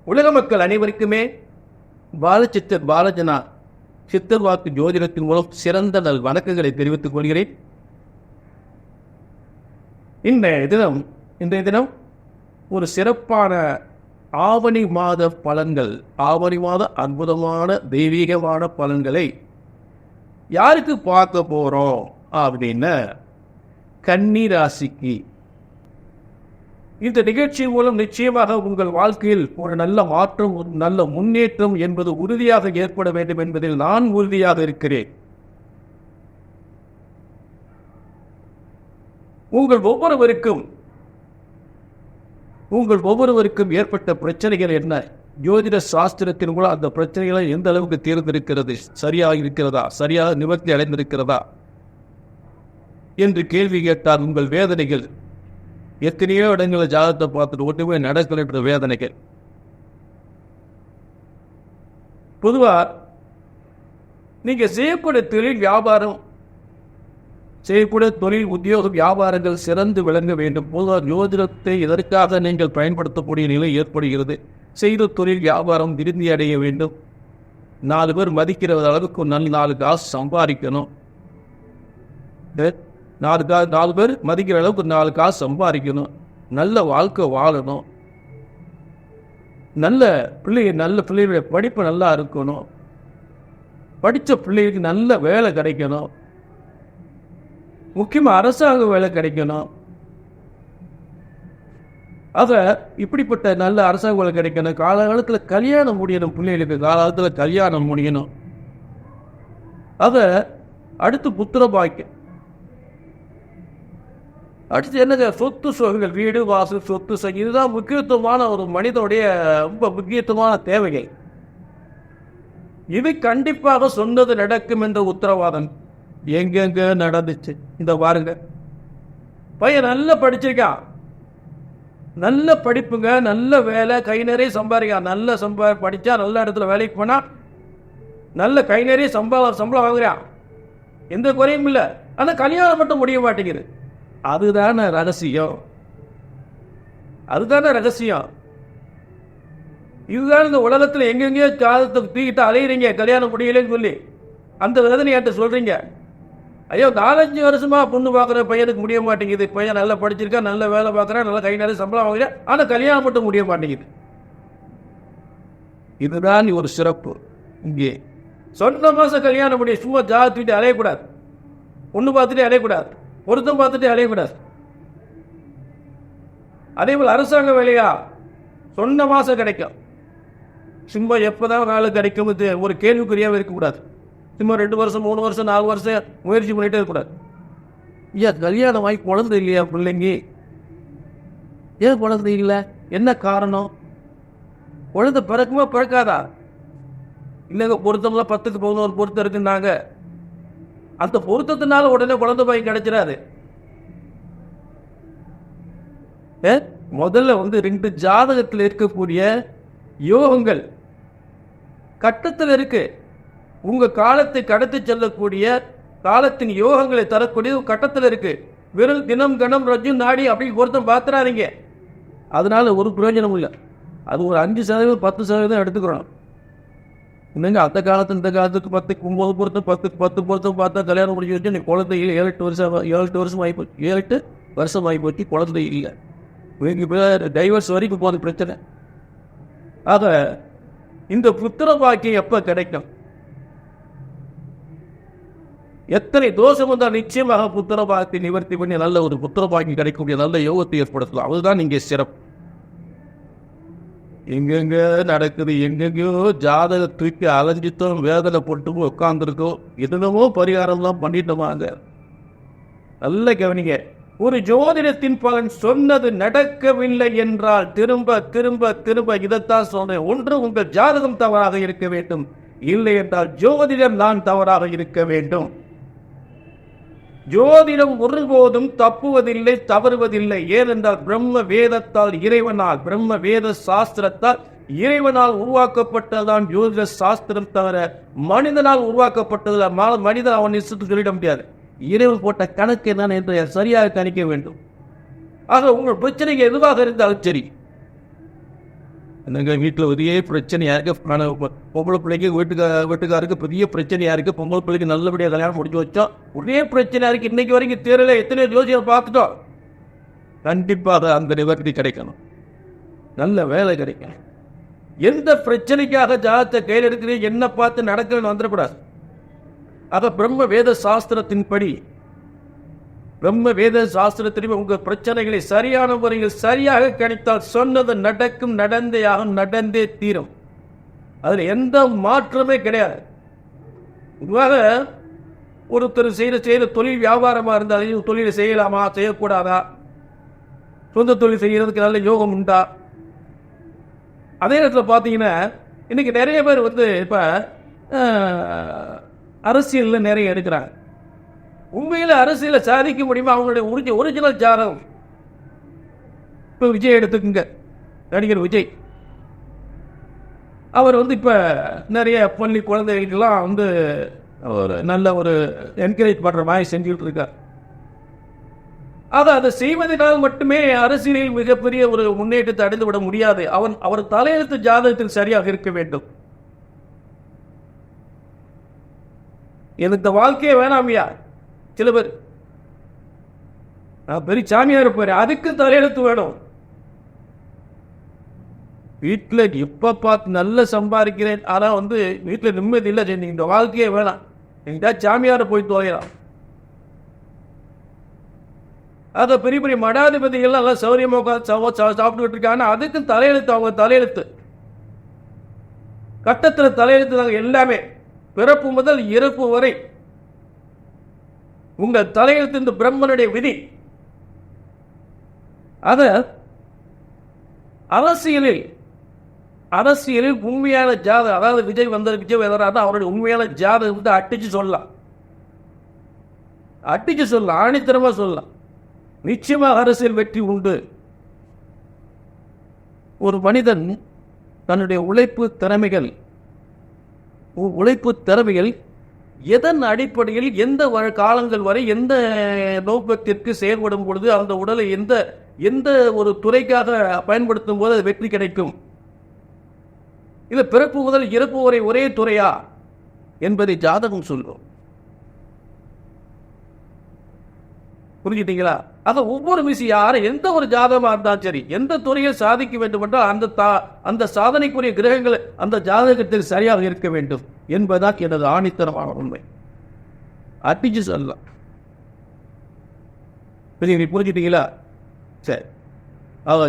உலக மக்கள் அனைவருக்குமே பாலச்சித்தர் பாலஜனா சித்தர் வாக்கு ஜோதிடத்தின் மூலம் சிறந்த நல் வணக்கங்களை தெரிவித்துக் கொள்கிறேன். இன்றைய தினம் ஒரு சிறப்பான ஆவணி மாத பலன்கள், ஆவணி மாத அற்புதமான தெய்வீகமான பலன்களை யாருக்கு பார்க்க போறோம் அப்படின்னா, கன்னி ராசிக்கு. இந்த நிகழ்ச்சி மூலம் நிச்சயமாக உங்கள் வாழ்க்கையில் ஒரு நல்ல மாற்றம், ஒரு நல்ல முன்னேற்றம் என்பது உறுதியாக ஏற்பட வேண்டும் என்பதில் நான் உறுதியாக இருக்கிறேன். உங்கள் ஒவ்வொருவருக்கும் ஏற்பட்ட பிரச்சனைகள் என்ன, ஜோதிட சாஸ்திரத்தின் மூலம் அந்த பிரச்சனைகளை எந்த அளவுக்கு தீர்ந்திருக்கிறது, சரியாக இருக்கிறதா, சரியாக நிவர்த்தி அடைந்திருக்கிறதா என்று கேள்வி கேட்டால் உங்கள் வேதனைகள், எத்தனையோ இடங்களில் ஜாதகத்தை பார்த்துட்டு ஒன்றுமே நடக்கிற வேதனைகள். பொதுவா நீங்க செய்யக்கூடிய தொழில் வியாபாரம், செய்யக்கூடிய தொழில் உத்தியோக வியாபாரங்கள் சிறந்து விளங்க வேண்டும். பொதுவாக ஜோதிடத்தை இதற்காக நீங்கள் பயன்படுத்தக்கூடிய நிலை ஏற்படுகிறது. செய்த தொழில் வியாபாரம் விருத்தி அடைய வேண்டும். 4 பேர் மதிக்கிற அளவுக்கு நல்ல 4 காசு சம்பாதிக்கணும். 4 பேர் மதிக்கிற அளவுக்கு 4 காசு சம்பாதிக்கணும். நல்ல வாழ்க்கை வாழணும். நல்ல பிள்ளைகளுடைய படிப்பு நல்லா இருக்கணும். படித்த பிள்ளைகளுக்கு நல்ல வேலை கிடைக்கணும். முக்கியமாக அரசாங்க வேலை கிடைக்கணும். இப்படிப்பட்ட நல்ல அரசாங்க வேலை கிடைக்கணும். காலகாலத்தில் கல்யாணம் முடியணும். பிள்ளைகளுக்கு காலகாலத்தில் கல்யாணம் முடியணும். அடுத்து புத்திர பாக்கியம். அடுத்து என்னங்க, சொத்து சுகங்கள், வீடு வாசல் சொத்து சங்கி, இதுதான் முக்கியத்துவமான ஒரு மனிதனுடைய ரொம்ப முக்கியத்துவமான தேவைகள். இது கண்டிப்பாக சொன்னது நடக்கும் என்ற உத்தரவாதம் எங்கெங்க நடந்துச்சு. இந்த பாருங்க, பையன் நல்லா படிச்சிருக்கான், நல்ல படிப்புங்க, நல்ல வேலை, கை நிறைய சம்பாதிக்கான், நல்ல படிச்சா நல்ல இடத்துல வேலைக்கு போனா நல்ல கை நிறைய சம்பளம் வாங்குறான், எந்த குறையும் இல்லை. ஆனால் கல்யாணம் மட்டும் முடிய மாட்டேங்குது. அதுதானே ரகசியம். இதுதான் இந்த உலகத்தில் எங்கெங்கேயோ காலத்தை தூக்கிட்டு அலையிறீங்க, கல்யாணம் முடியலன்னு சொல்லி அந்த வேதனையாட்ட சொல்றீங்க. ஐயோ, 4-5 வருஷமா பொண்ணு பார்க்குற பையனுக்கு முடிய மாட்டேங்குது. பையன் நல்லா படிச்சிருக்கா, நல்ல வேலை பார்க்குறான், நல்லா கை நிறைய சம்பளம் வாங்குறேன், ஆனால் கல்யாணம் மட்டும் முடிய மாட்டேங்குது. இதுதான் ஒரு சிறப்பு. இங்கே சொந்த மாசம் கல்யாணம் முடிய, சும்மா ஜாத்திட்டு அலையக்கூடாது, பொண்ணு பார்த்துட்டு அலையக்கூடாது, பொருத்தம் பார்த்துட்டு அலையக்கூடாது. அதே போல் அரசாங்க வேலையா சொன்ன மாசம் கிடைக்கும். சும்மா எப்போதான் வேலை கிடைக்கும் ஒரு கேள்விக்குறியாவே இருக்கக்கூடாது. சும்மா 2 வருஷம் 3 வருஷம் 4 வருஷம் முயற்சி பண்ணிட்டே இருக்கக்கூடாது. ஏன் கல்யாணம் ஆகி குழந்தை இல்லையா பிள்ளைங்க? ஏன் குழந்தை இல்லை? என்ன காரணம்? குழந்தை பிறக்குமா பிறக்காதா? இல்லைங்க, பொருத்தம்லாம் 10க்கு 11 பொருத்தம் இருக்குன்னாங்க. அந்த பொருத்தத்தினால உடனே குழந்தை பாய் கிடைச்சிடாது. முதல்ல 2 ஜாதகத்தில் இருக்கக்கூடிய யோகங்கள் கட்டத்தில் இருக்கு. உங்க காலத்தை கடத்தி செல்லக்கூடிய காலத்தின் யோகங்களை தரக்கூடிய கட்டத்தில் இருக்கு. வெறும் தினம் கணம் ரஜு நாடி அப்படி பொருத்தம் பார்த்துறாதீங்க. அதனால ஒரு பிரயோஜனம் இல்லை. அது ஒரு 5% 10% எடுத்துக்கிறோம். இல்லைங்க, அந்த காலத்து இந்த காலத்துக்கு 10க்கு 9 பொருத்தம் 10க்கு 10 பொருத்தம் பார்த்தா கல்யாணம் முடிஞ்சு வச்சு நீ குழந்தை இல்லை. 7-8 வருஷம் ஆகி போச்சு. 7-8 வருஷம் ஆகி போச்சு, குழந்தை இல்லை. டைவர்ஸ் வரைக்கும் போது பிரச்சனை. ஆக இந்த புத்திர பாக்கியம் எப்ப கிடைக்கும்? எத்தனை தோஷம் வந்தால் நிச்சயமாக புத்திர பாக்கியத்தை நிவர்த்தி பண்ணி நல்ல ஒரு புத்திர பாக்கியம் கிடைக்கக்கூடிய நல்ல யோகத்தை ஏற்படுத்தலாம். அதுதான் இங்கே சிறப்பு. எங்கெங்க நடக்குது, எங்கெங்கயோ ஜாதக தூக்கி அலைஞ்சித்தோம், வேதனை போட்டு உட்காந்துருக்கோம், என்னமோ பரிகாரம்லாம் பண்ணிட்டோமாங்க. நல்ல கவனிங்க. ஒரு ஜோதிடத்தின் பலன் சொன்னது நடக்கவில்லை என்றால் திரும்ப திரும்ப திரும்ப இதைத்தான் சொல்றேன். ஒன்று உங்கள் ஜாதகம் தவறாக இருக்க வேண்டும், இல்லை என்றால் ஜோதிடம் நான் தவறாக இருக்க வேண்டும். ஜோதிடம் ஒருபோதும் தப்புவதில்லை, தவறுவதில்லை. ஏனென்றால் பிரம்ம வேதத்தால் இறைவனால், பிரம்ம வேத சாஸ்திரத்தால் இறைவனால் உருவாக்கப்பட்டதுதான் ஜோதிட சாஸ்திரம், தவிர மனிதனால் உருவாக்கப்பட்டது. மனிதன் அவன் இஷ்டத்துக்கு சொல்லிட முடியாது. இறைவன் போட்ட கணக்கு என்னன்னு என்று சரியாக கணிக்க வேண்டும். ஆக உங்கள் பிரச்சனைக்கு எதுவாக இருந்தாலும் சரி, எங்கள் வீட்டில் ஒரே பிரச்சனையாக இருக்குது. பொம்பளை பிள்ளைக்கு வீட்டுக்காருக்கு பெரிய பிரச்சனையாக இருக்குது. பொம்பளை பிள்ளைக்கு நல்லபடியாக கல்யாணம் முடிச்சு வச்சோம். ஒரே பிரச்சனையாக இருக்குது. இன்றைக்கி வரைக்கும் தேரல. எத்தனை ஜோசியம் பார்த்துட்டோம். கண்டிப்பாக அந்த நிவர்த்தி கிடைக்கணும். நல்ல வேலை கிடைக்கணும். எந்த பிரச்சனைக்காக ஜாதகத்தை கையில் எடுக்கிறீங்க என்ன பார்த்து நடக்கணும்னு வந்துடக்கூடாது. அதை பிரம்ம வேத சாஸ்திரத்தின்படி உங்கள் பிரச்சனைகளை சரியான முறையில் சரியாக கணித்தால் சொன்னது நடக்கும், நடந்தே ஆகும், நடந்தே தீரும். அதில் எந்த மாற்றமே கிடையாது. பொதுவாக ஒருத்தர் செய்கிற தொழில் வியாபாரமாக இருந்தாலும் தொழிலை செய்யலாமா செய்யக்கூடாதா, சொந்த தொழில் செய்கிறதுக்கு நல்ல யோகம் உண்டா? அதே நேரத்தில் பார்த்தீங்கன்னா இன்றைக்கி நிறைய பேர் இப்போ அரசியலில் நிறைய எடுக்கிறாங்க. உண்மையில் அரசியலை சாதிக்க முடியுமா? அவங்களுடைய ஒரிஜினல் ஜாதகம். இப்போ விஜய் எடுத்துக்குங்க, நடிகர் விஜய். அவர் இப்போ நிறைய பள்ளி குழந்தைகளுக்கெல்லாம் ஒரு நல்ல ஒரு என்கரேஜ் பண்ணுற மாதிரி செஞ்சுக்கிட்டு இருக்கார். அதை செய்வதனால் மட்டுமே அரசியலில் மிகப்பெரிய ஒரு முன்னேற்றத்தை அடைந்து விட முடியாது. அவர் தலையெழுத்து ஜாதகத்தில் சரியாக இருக்க வேண்டும். எனக்கு இந்த வாழ்க்கையே வேணாமியா. சில பேர் நான் பெரிய சாமியார் இருப்பாரு, அதுக்கு தலையெழுத்து வேணும். வீட்டில் எப்ப பார்த்து நல்ல சம்பாதிக்கிறேன், ஆனா வீட்டில் நிம்மதி இல்லை. இந்த வாழ்க்கையே வேணாம், எங்கிட்ட சாமியாரை போய் தொலைலாம். அதை பெரிய பெரிய மடாதிபதிகள் நல்லா சௌரியமாக சாப்பிட்டுக்கிட்டு இருக்காங்க. அதுக்கு தலையெழுத்து, அவங்க தலையெழுத்து கட்டத்தில் தலையெழுத்து தாங்க எல்லாமே. பிறப்பு முதல் இறப்பு வரை உங்கள் தலையெழுத்து இந்த பிரம்மனுடைய விதி. அத அரசியலில் உண்மையான ஜாதகம், அதாவது விஜய் வராது, அவருடைய உண்மையான ஜாதகம் அட்டிச்சு சொல்லலாம், ஆணித்தரமா சொல்லலாம். நிச்சயமாக அரசியல் வெற்றி உண்டு. ஒரு மனிதன் தன்னுடைய உழைப்பு திறமைகள் எதன் அடிப்படையில் எந்த காலங்கள் வரை எந்த நோக்கத்திற்கு செயல்படும் பொழுது அந்த உடலை எந்த ஒரு துறைக்காக பயன்படுத்தும் போது அது வெற்றி கிடைக்கும். இது பிறப்பு முதல் இறப்பு வரை ஒரே துறையா என்பதை ஜாதகம் சொல்லும். புரிஞ்சுட்டீங்களா? ஒவ்வொரு விஷயம் எந்த ஒரு ஜாதகமா இருந்தாலும் சரி, எந்த துறையில் சாதிக்க வேண்டும் என்றால் அந்த சாதனைக்குரிய கிரகங்கள் அந்த ஜாதகத்தில் சரியாக இருக்க வேண்டும் என்பதான் எனது ஆணித்தரமான உண்மை. அட்டிச்சு சொல்லலாம். புரிஞ்சுட்டீங்களா? சரி,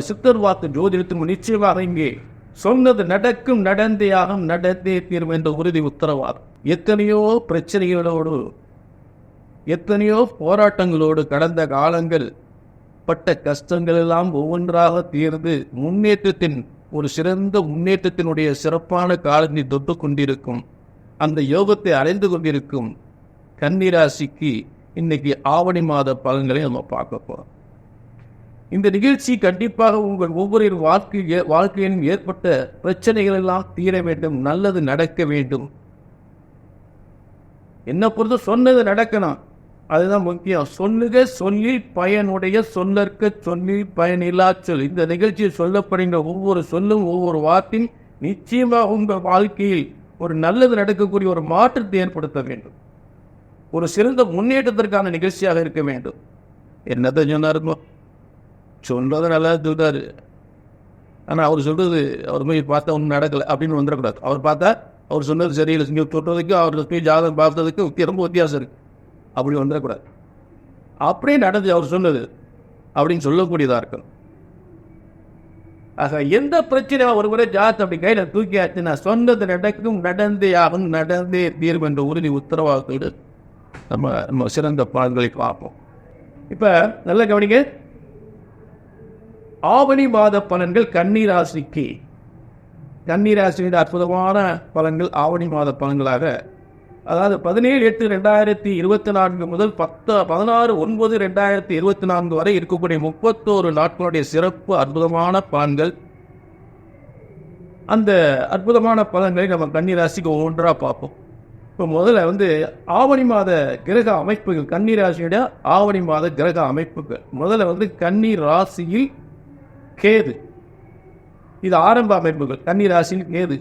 சித்தர் வாக்கு ஜோதிடத்தின் நிச்சயமாக இங்கே சொன்னது நடக்கும், நடந்தே ஆகும், நடந்தே தீரும் என்ற உறுதி உத்தரவாதம். எத்தனையோ பிரச்சனைகளோடு எத்தனையோ போராட்டங்களோடு கடந்த காலங்கள் பட்ட கஷ்டங்கள் எல்லாம் ஒவ்வொன்றாக தீர்ந்து ஒரு சிறந்த முன்னேற்றத்தினுடைய சிறப்பான காலத்தை தொட்டு கொண்டிருக்கும், அந்த யோகத்தை அடைந்து கொண்டிருக்கும் கன்னிராசிக்கு இன்னைக்கு ஆவணி மாத பலன்களை நம்ம பார்க்க போறோம். இந்த நிகழ்ச்சி கண்டிப்பாக உங்கள் ஒவ்வொரு வாழ்க்கையிலும் ஏற்பட்ட பிரச்சனைகள் எல்லாம் தீர வேண்டும், நல்லது நடக்க வேண்டும். என்ன பொறுத்த சொன்னது நடக்கணும், அதுதான் முக்கியம். சொல்லுக சொல்லில் பயனுடைய, சொல்லற்க சொல்லில் பயனில்லா சொல். இந்த நிகழ்ச்சியில் சொல்லப்படுகின்ற ஒவ்வொரு சொல்லும் ஒவ்வொரு வார்த்தையும் நிச்சயமாக உங்கள் வாழ்க்கையில் ஒரு நல்லது நடக்கக்கூடிய ஒரு மாற்றத்தை ஏற்படுத்த வேண்டும், ஒரு சிறந்த முன்னேற்றத்திற்கான நிகழ்ச்சியாக இருக்க வேண்டும். என்னதான் சொன்னாருங்க, சொல்றது நல்லா சொல்றாரு, ஆனால் அவர் சொல்றது அவர் போய் பார்த்தா ஒன்றும் நடக்கலை அப்படின்னு வந்துடக்கூடாது. அவர் சொன்னது சரியில்லை, இங்கே தொட்டதுக்கு அவர் போய் ஜாதகம் பார்த்ததுக்கு ரொம்ப வித்தியாசம் இருக்கு அப்படி வந்துடக்கூடாது. அப்படியே நடந்து அவர் சொன்னது அப்படின்னு சொல்லக்கூடியதாக இருக்கணும். ஆக எந்த பிரச்சனை ஒரு முறை ஜாதகத்தை அப்படி கையில் தூக்கியாச்சு, நான் சொன்னது நடக்கும், நடந்தே ஆகும், நடந்தே தீர்வு என்ற உறுதி உத்தரவாதத்தோடு நம்ம சிறந்த பலன்களை பார்ப்போம். இப்போ நல்ல கவனிங்க, ஆவணி மாத பலன்கள் கன்னிராசிக்கு. கன்னிராசியின் அற்புதமான பலன்கள் ஆவணி மாத பலன்களாக, அதாவது 17/8/2024 முதல் 16/9/2024 வரை இருக்கக்கூடிய 31 நாட்களுடைய சிறப்பு அற்புதமான பலன்கள். அந்த அற்புதமான பலன்களை நம்ம கன்னிராசிக்கு ஒவ்வொன்றாக பார்ப்போம். இப்போ முதல்ல ஆவணி மாத கிரக அமைப்புகள், கன்னிராசியோட ஆவணி மாத கிரக அமைப்புகள். முதல்ல கன்னி ராசியில் கேது. இது ஆரம்ப அமைப்புகள். கன்னி ராசியில் கேது,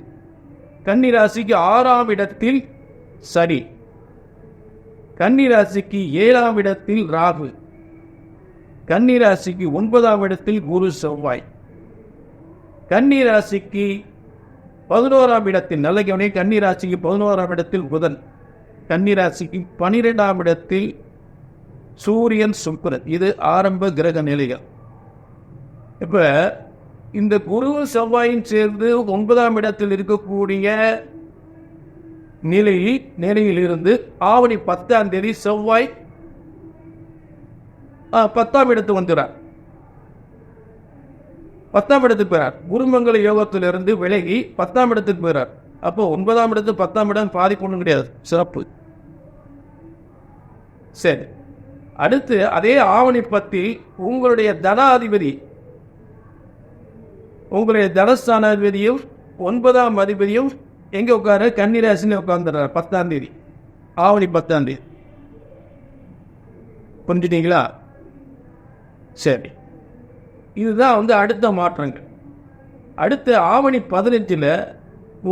கன்னி ராசிக்கு 6ஆம் இடத்தில் சனி, கன்னி ராசிக்கு 7ஆம் இடத்தில் ராகு, கன்னி ராசிக்கு 9ஆம் இடத்தில் குரு செவ்வாய், கன்னி ராசிக்கு 11ஆம் இடத்தில் நல்ல கவனி, கன்னி ராசிக்கு 11ஆம் இடத்தில் புதன், கன்னி ராசிக்கு 12ஆம் இடத்தில் சூரியன் சுக்கிரன். இது ஆரம்ப கிரக நிலைகள். இப்ப இந்த குரு செவ்வாயும் சேர்ந்து 9ஆம் இடத்தில் இருக்கக்கூடிய நிலையில் இருந்து ஆவணி 10ஆம் தேதி செவ்வாய் 10ஆம் இடத்துக்கு வந்துறார். 10ஆம் இடத்துக்கு போறார். குருமங்கல யோகத்திலிருந்து விலகி 10ஆம் இடத்துக்கு போறார். அப்போ 9ஆம் இடத்து 10ஆம் இடம் பாதிப்பு ஒன்றும் கிடையாது, சிறப்பு. சரி, அடுத்து அதே ஆவணி 10 உங்களுடைய தனாதிபதி, உங்களுடைய தனஸ்தானாதிபதியும் 9ஆம் அதிபதியும் எங்க உட்கார கன்னிராசின்னு உட்கார்ந்துறார் 10ஆம் தேதி, ஆவணி 10ஆம் தேதி. புரிஞ்சுட்டீங்களா? சரி, இதுதான் அடுத்த மாற்றங்கள். அடுத்து ஆவணி 15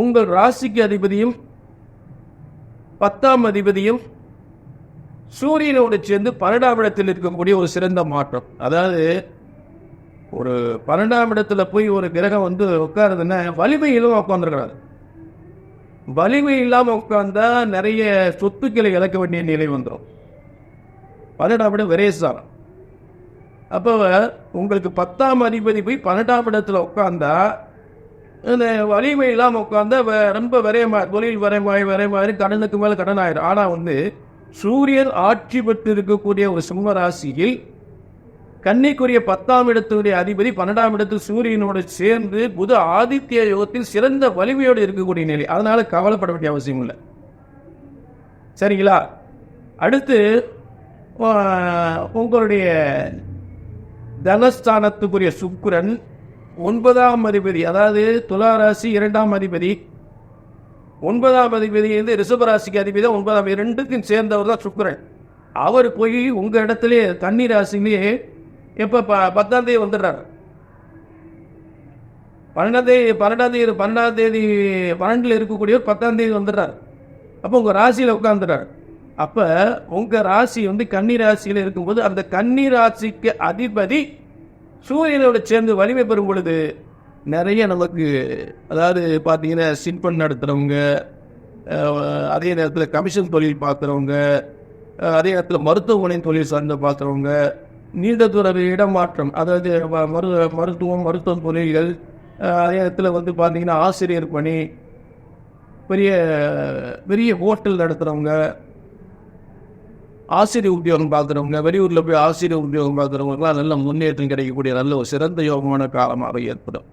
உங்கள் ராசிக்கு அதிபதியும் 10ஆம் அதிபதியும் சூரியனோடு சேர்ந்து 12ஆம் இடத்தில் இருக்கக்கூடிய ஒரு சிறந்த மாற்றம். அதாவது ஒரு 12ஆம் இடத்துல போய் ஒரு கிரகம் உட்காருதுன்னா வலிமை இல்லாம உட்காந்துருக்கிறாரு. வலிமை இல்லாம உட்கார்ந்தா நிறைய சொத்துக்களை இழக்க வேண்டிய நிலை வந்துடும். 12ஆம் இடம் விரயஸ்தானம். அப்போ உங்களுக்கு 10ஆம் அதிபதி போய் 12ஆம் இடத்துல உட்கார்ந்தா இந்த வலிமை இல்லாமல் உட்கார்ந்தா ரொம்ப விரயமாய், தொழில் விரயமாயிரு, கடனுக்கு மேலே கடன் ஆயிரும். ஆனால் சூரியன் ஆட்சி பெற்று இருக்கக்கூடிய ஒரு சிம்ம ராசியில் கன்னிக்குரிய 10ஆம் இடத்துடைய அதிபதி 12ஆம் இடத்தில் சூரியனோடு சேர்ந்து புத ஆதித்ய யோகத்தில் சிறந்த வலிமையோடு இருக்கக்கூடிய நிலை. அதனால கவலைப்பட வேண்டிய அவசியம் இல்லை. சரிங்களா? அடுத்து உங்களுடைய தனஸ்தானத்துக்குரிய சுக்கிரன் 9ஆம் அதிபதி, அதாவது துளாராசி 2ஆம் அதிபதி, 9ஆம் அதிபதி ரிஷபராசிக்கு அதிபதி 9ஆம், ரெண்டுக்கும் சேர்ந்தவர் தான் சுக்கிரன். அவர் போய் உங்க இடத்துல கன்னி ராசிலேயே எப்ப 10ஆம் தேதி வந்துடுறாரு. 12ஆம் தேதி 12 இருக்கக்கூடியவர் 10ஆம் தேதி வந்துடுறாரு. அப்போ உங்க ராசியில உட்கார்ந்துறாரு. அப்ப உங்க ராசி கன்னி ராசியில இருக்கும்போது அந்த கன்னி ராசிக்கு அதிபதி சூரியனோட சேர்ந்து வலிமை பெறும் பொழுது நிறைய நமக்கு, அதாவது பார்த்தீங்கன்னா சிட்பண்ட் நடத்துறவங்க, அதே நேரத்தில் கமிஷன் தொழில் பார்க்குறவங்க, அதே நேரத்தில் மருத்துவமனை தொழில் சார்ந்த பார்க்குறவங்க, நீண்ட தூர இடமாற்றம், அதாவது மருத்துவ தொழில்கள், அதே நேரத்தில் பார்த்தீங்கன்னா ஆசிரியர் பணி, பெரிய பெரிய ஹோட்டல் நடத்துகிறவங்க, ஆசிரியர் உத்தியோகம் பார்க்குறவங்க, வெளியூரில் போய் ஆசிரியர் உத்தியோகம் பார்க்குறவங்களுக்குலாம் நல்ல முன்னேற்றம் கிடைக்கக்கூடிய நல்ல ஒரு சிறந்த யோகமான காலமாக ஏற்படும்.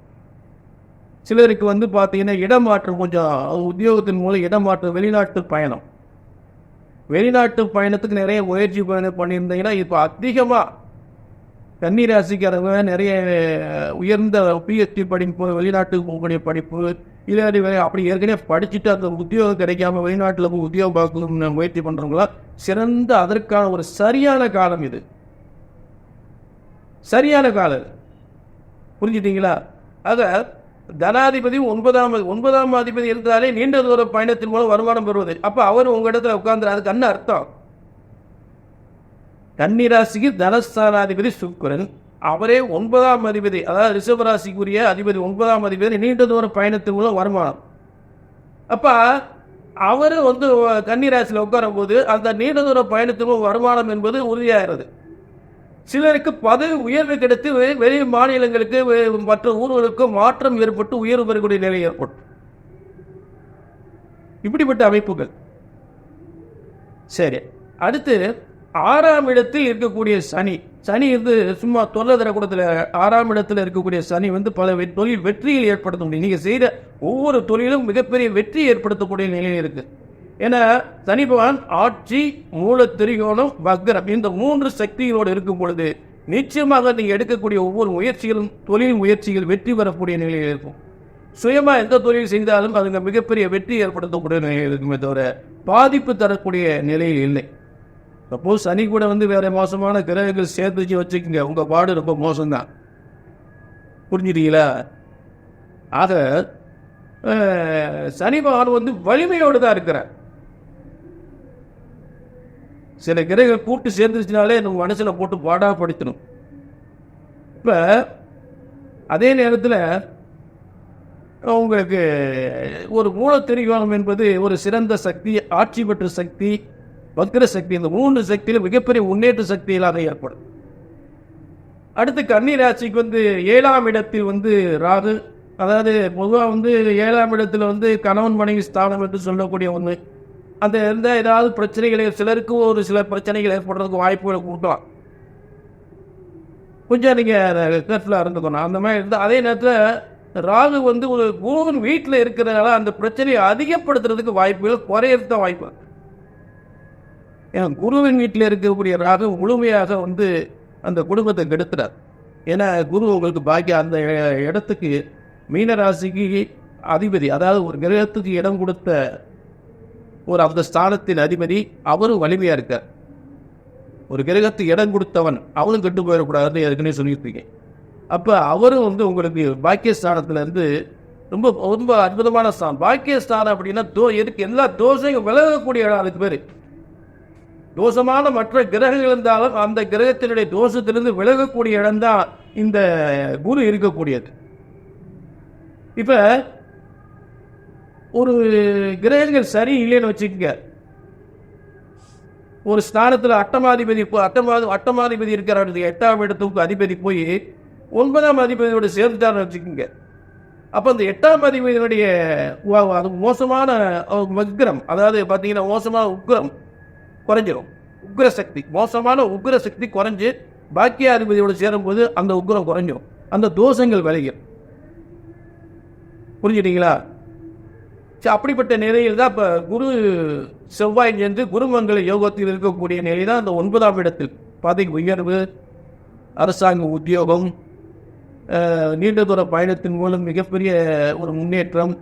சிலருக்கு பார்த்தீங்கன்னா இடமாற்றம், கொஞ்சம் உத்தியோகத்தின் மூலம் இடமாற்றம், வெளிநாட்டு பயணம், வெளிநாட்டு பயணத்துக்கு நிறைய முயற்சி பண்ணியிருந்தீங்கன்னா இப்போ அதிகமாக கன்னிராசிக்காரங்க நிறைய உயர்ந்த பிஹெச்டி படிப்பு, வெளிநாட்டுக்கு போகக்கூடிய படிப்பு, இல்லாடி அப்படி ஏற்கனவே படிச்சுட்டு அந்த உத்தியோகம் கிடைக்காம வெளிநாட்டில் போய் உத்தியோகம் பார்க்கணும்னு முயற்சி பண்ணுறவங்களா சிறந்த அதற்கான ஒரு சரியான காலம் இது. சரியான காலம், புரிஞ்சுட்டீங்களா? ஆக தனாதிபதியும் 9ஆம் அதிபதி இருந்தாலே நீண்ட தூர பயணத்தின் மூலம் வருமானம் பெறுவது. அப்ப அவர் உங்க இடத்துல உட்கார்ந்து, அதுக்கு என்ன அர்த்தம்? கன்னிராசிக்கு தனஸ்தானாதிபதி சுக்கிரன், அவரே 9ஆம் அதிபதி, அதாவது ரிஷபராசிக்குரிய அதிபதி 9ஆம் அதிபதி, நீண்ட தூர பயணத்தின் மூலம் வருமானம். அப்ப அவரு கன்னிராசியில் உட்காரும் போது அந்த நீண்ட தூர பயணத்தின் மூலம் வருமானம் என்பது உறுதியாகிறது. சிலருக்கு பதவி உயர்வு கிடைத்து வெளி மாநிலங்களுக்கு மற்ற ஊர்களுக்கு மாற்றம் ஏற்பட்டு உயர்வு பெறக்கூடிய நிலை ஏற்படும். இப்படிப்பட்ட அமைப்புகள். சரி, அடுத்து 6ஆம் இடத்தில் இருக்கக்கூடிய சனி சும்மா தொல்லை தரக்கூடத்தில் 6ஆம் இடத்தில் இருக்கக்கூடிய சனி பல தொழில் வெற்றியில் ஏற்படுத்த முடியும். நீங்க செய்த ஒவ்வொரு தொழிலும் மிகப்பெரிய வெற்றி ஏற்படுத்தக்கூடிய நிலையில் இருக்கு. ஏன்னா சனி பகவான் ஆட்சி, மூல திரிகோணம், வக்ரம், இந்த 3 சக்திகளோடு இருக்கும் பொழுது நிச்சயமாக நீங்க எடுக்கக்கூடிய ஒவ்வொரு முயற்சிகளும், தொழில் முயற்சிகள் வெற்றி பெறக்கூடிய நிலையில் இருக்கும். சுயமா எந்த தொழில் செய்தாலும் அதுங்க மிகப்பெரிய வெற்றி ஏற்படுத்தக்கூடிய நிலையில் இருக்குமே தவிர பாதிப்பு தரக்கூடிய நிலையில் இல்லை. சப்போஸ் சனி கூட வேற மோசமான கிரகங்கள் சேர்த்து வச்சுக்கோங்க, உங்க பாடு ரொம்ப மோசம்தான். புரிஞ்சுட்டீங்களா? ஆக சனி பகவான் வந்து வலிமையோடு தான் இருக்கிறார். சில கிரகங்கள் கூட்டு சேர்ந்துச்சுனாலே நம்ம மனசுல போட்டு பாடாப்படுத்தணும். இப்ப அதே நேரத்தில் உங்களுக்கு ஒரு மூலத்திரிகோணம் என்பது ஒரு சிறந்த சக்தி, ஆட்சி பெற்ற சக்தி, வக்ர சக்தி. இந்த 3 சக்தியில மிகப்பெரிய முன்னேற்ற சக்திகளாக ஏற்படும். அடுத்து கன்னி ராசிக்கு வந்து 7ஆம் இடத்தில் வந்து ராகு, அதாவது பொதுவாக வந்து 7ஆம் இடத்துல வந்து கணவன் மனைவி ஸ்தானம் என்று சொல்லக்கூடிய ஒன்று. அந்த இருந்த ஏதாவது பிரச்சனைகளை சிலருக்கு ஒரு சில பிரச்சனைகள் ஏற்படுறதுக்கு வாய்ப்புகளை கொடுக்கலாம். கொஞ்சம் நீங்கள் கேர்ஃபுல்லாக இருந்துக்கணும். அந்த மாதிரி இருந்தால் அதே நேரத்தில் ராகு வந்து ஒரு குருவின் வீட்டில் இருக்கிறதுனால அந்த பிரச்சனையை அதிகப்படுத்துறதுக்கு வாய்ப்புகள் குறையறது தான் வாய்ப்பு. ஏன்னா குருவின் வீட்டில் இருக்கக்கூடிய ராகு முழுமையாக வந்து அந்த குடும்பத்தை கெடுத்துறார். ஏன்னா குரு உங்களுக்கு பாக்கி அந்த இடத்துக்கு மீனராசிக்கு அதிபதி, அதாவது ஒரு கிரகத்துக்கு இடம் கொடுத்த ஒரு அந்த ஸ்தானத்தின் அதிபதி, அவரும் வலிமையாக இருக்கார். ஒரு கிரகத்துக்கு இடம் கொடுத்தவன் அவனும் கெட்டு போயிடக்கூடாதுன்னு ஏற்கனவே சொல்லியிருப்பீங்க. அப்போ அவரும் வந்து உங்களுக்கு பாக்கியஸ்தானத்துல இருந்து ரொம்ப ரொம்ப அற்புதமான ஸ்தானம். பாக்கியஸ்தானம் அப்படின்னா எதுக்கு எல்லா தோஷையும் விலகக்கூடிய இடம். அதுக்கு பேர் தோஷமான மற்ற கிரகங்கள் இருந்தாலும் அந்த கிரகத்தினுடைய தோஷத்திலிருந்து விலகக்கூடிய இடம் தான் இந்த குரு இருக்கக்கூடியது. இப்ப ஒரு கிரகங்கள் சரி இல்லைன்னு வச்சுக்கோங்க, ஒரு ஸ்தானத்தில் அட்டமாதிபதி இருக்கிற 8ஆம் இடத்துக்கு அதிபதி போய் 9ஆம் அதிபதியோட சேர்ந்துட்டார்னு வச்சுக்கோங்க. அப்போ அந்த 8ஆம் அதிபதியினுடைய மோசமான வக்ரம், அதாவது பார்த்தீங்கன்னா மோசமான உக்ரம் குறைஞ்சிடும். உக்ரசக்தி, மோசமான உக்ரசக்தி குறைஞ்சு பாக்கியாதிபதியோடு சேரும்போது அந்த உக்ரம் குறைஞ்சிடும், அந்த தோஷங்கள் விளையும். புரிஞ்சுட்டீங்களா? அப்படிப்பட்ட நிலையில் தான் இப்போ குரு செவ்வாய் சேர்ந்து குருமங்கல யோகத்தில் இருக்கக்கூடிய நிலை தான் அந்த 9ஆம் இடத்தில் பதவி உயர்வு, அரசாங்க உத்தியோகம், நீண்ட தூர பயணத்தின் மூலம் மிகப்பெரிய ஒரு முன்னேற்றம்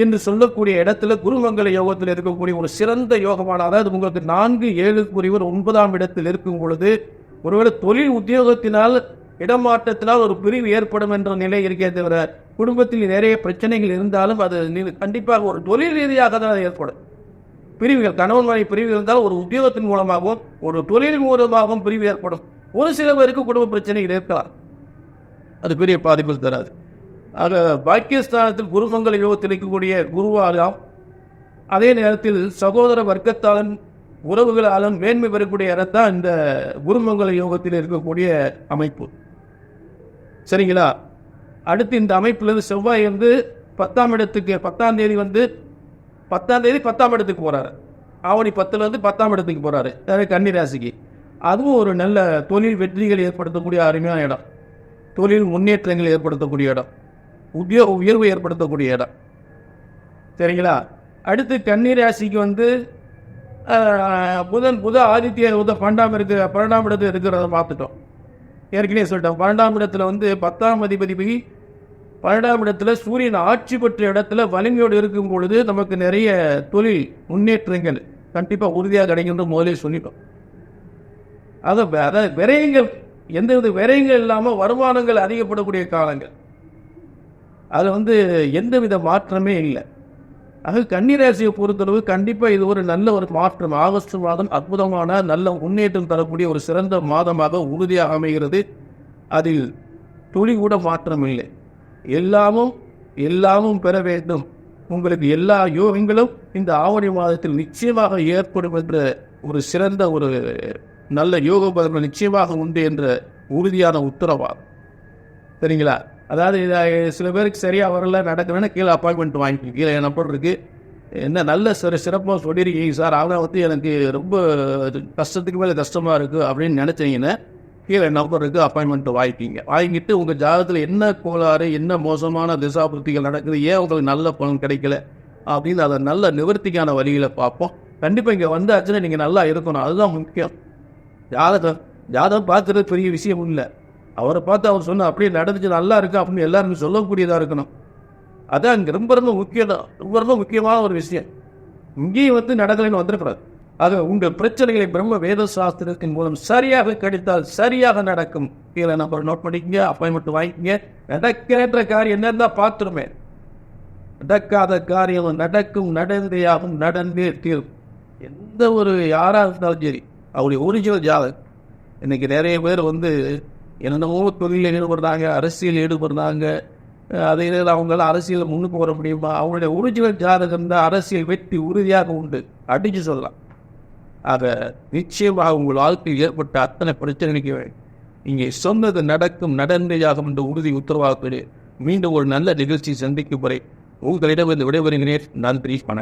என்று சொல்லக்கூடிய இடத்துல குருமங்கல யோகத்தில் இருக்கக்கூடிய ஒரு சிறந்த யோகமான, அதாவது உங்களுக்கு 4, 7 குறிவர் 9ஆம் இடத்தில் இருக்கும் பொழுது ஒருவேளை தொழில் உத்தியோகத்தினால் இடமாற்றத்தினால் ஒரு பிரிவு ஏற்படும் என்ற நிலை இருக்கே தவிர குடும்பத்தில் நிறைய பிரச்சனைகள் இருந்தாலும் அது கண்டிப்பாக ஒரு தொழில் ரீதியாக தான் ஏற்படும். பிரிவுகள், கணவன் மனைவி பிரிவு இருந்தால் ஒரு உத்தியோகத்தின் மூலமாகவும் ஒரு தொழில் மூலமாகவும் பிரிவு ஏற்படும். ஒரு சில பேருக்கு குடும்ப பிரச்சனைகள் இருக்கலாம், அது பெரிய பாதிப்பு தராது. ஆக பாக்கியஸ்தானத்தில் குருமங்கல யோகத்தில் இருக்கக்கூடிய குருவாலும் அதே நேரத்தில் சகோதர வர்க்கத்தாலும் உறவுகளாலும் மேன்மை பெறக்கூடிய இடத்தான் இந்த குருமங்கல யோகத்தில் இருக்கக்கூடிய அமைப்பு. சரிங்களா? அடுத்து இந்த அமைப்பிலிருந்து செவ்வாய் வந்து 10ஆம் இடத்துக்கு 10ஆம் தேதி வந்து 10ஆம் இடத்துக்கு போறாரு. ஆவணி 10ல இருந்து 10ஆம் இடத்துக்கு போறாரு கன்னி ராசிக்கு. அதுவும் ஒரு நல்ல தொழில் வெற்றிகள் ஏற்படுத்தக்கூடிய அருமையான இடம், தொழில் முன்னேற்றங்கள் ஏற்படுத்தக்கூடிய இடம், உத்தியோக உயர்வு ஏற்படுத்தக்கூடிய இடம். சரிங்களா? அடுத்து கன்னி ராசிக்கு வந்து புத ஆதித்ய 12ஆம் இடத்துல இருக்கிறத பார்த்துட்டோம். ஏற்கனவே சொல்லிட்டோம். 12ஆம் இடத்துல வந்து 10ஆம் அதிபதி 12ஆம் இடத்துல சூரியன் ஆட்சி பெற்ற இடத்துல வலிமையோடு இருக்கும் பொழுது நமக்கு நிறைய தொழில் முன்னேற்றங்கள் கண்டிப்பாக உறுதியாக கிடைக்கின்ற முதலே சொல்லிட்டோம். அதாவது விரயங்கள், எந்தவித விரயங்கள் இல்லாமல் வருமானங்கள் அதிகப்படக்கூடிய காலங்கள், அது வந்து எந்தவித மாற்றமே இல்லை. ஆக கன்னிராசியை பொறுத்தளவு கண்டிப்பாக இது ஒரு நல்ல ஒரு மாற்றம். ஆகஸ்ட் மாதம் அற்புதமான நல்ல முன்னேற்றம் தரக்கூடிய ஒரு சிறந்த மாதமாக உறுதியாக அமைகிறது. அதில் துளி கூட மாற்றம் இல்லை. எல்லாமும் பெற வேண்டும். உங்களுக்கு எல்லா யோகங்களும் இந்த ஆவணி மாதத்தில் நிச்சயமாக ஏற்படும் என்ற ஒரு சிறந்த ஒரு நல்ல யோக பலன்கள் நிச்சயமாக உண்டு என்ற உறுதியான உத்தரவாதம். சரிங்களா? அதாவது சில பேருக்கு சரியாக வரல நடக்கணும்னா கீழே அப்பாயின்மெண்ட் வாங்கிக்கணும். கீழே என் நம்பர் இருக்குது, என்ன நல்ல சிறப்பாக சொல்லியிருக்கீங்க சார், ஆனால் வந்து எனக்கு ரொம்ப கஷ்டத்துக்கு மேலே கஷ்டமாக இருக்குது அப்படின்னு நினச்சிங்கன்னா கீழே நம்பர் இருக்குது, அப்பாயின்மெண்ட் வாங்கிட்டு உங்கள் ஜாதகத்தில் என்ன கோளாறு, என்ன மோசமான திசாபுத்திகள் நடக்குது, ஏன் உங்களுக்கு நல்ல பலன் கிடைக்கல அப்படின்னு அதை நல்ல நிவர்த்திக்கான வழிகளை பார்ப்போம். கண்டிப்பாக இங்கே வந்தாச்சுன்னா நீங்கள் நல்லா இருக்கணும், அதுதான் முக்கியம். ஜாதகம் பார்க்குறது பெரிய விஷயம் இல்லை. அவரை பார்த்து அவர் சொன்ன அப்படியே நடந்துச்சு நல்லா இருக்கு அப்படின்னு எல்லாருமே சொல்லக்கூடியதாக இருக்கணும். அதான் இங்கே ரொம்ப முக்கியமான ஒரு விஷயம். இங்கேயும் வந்து நடக்கலைன்னு வந்துடக்கூடாது. ஆக உங்கள் பிரச்சனைகளை பிரம்ம வேத சாஸ்திரத்தின் மூலம் சரியாக கணித்தால் சரியாக நடக்கும். கீழே நம்பர் நோட் பண்ணிக்கங்க, அப்பாயின்மெண்ட் வாங்கிக்கங்க. நடக்கிற காரியம் என்னன்னா பார்த்துருமே, நடக்காத காரியம் நடக்கும், நடந்தேயாகும், நடந்தே தீரும். எந்த ஒரு யாராக இருந்தாலும் சரி, அவருடைய ஒரிஜினல் ஜாதகம். இன்னைக்கு நிறைய பேர் என்னென்னமோ தொழிலில் ஈடுபடுறாங்க, அரசியல் ஈடுபடுறாங்க. அதை அவங்களால அரசியல் முன்னுக்கு வர முடியுமா? அவங்களுடைய ஒரிஜினல் ஜாதகம் தான் அரசியல் வெற்றி உறுதியாக உண்டு, அடிச்சு சொல்லலாம். ஆக நிச்சயமாக உங்கள் வாழ்க்கையில் ஏற்பட்ட அத்தனை பிரச்சனைக்கு இங்கே சொன்னது நடக்கும், நடந்தேயாகும் என்று உறுதி உத்தரவாக மீண்டும் ஒரு நல்ல நிகழ்ச்சி சந்திக்கும் வரை உங்களிடம் விடைபெறுகிறேன். நன்றி, வணக்கம்.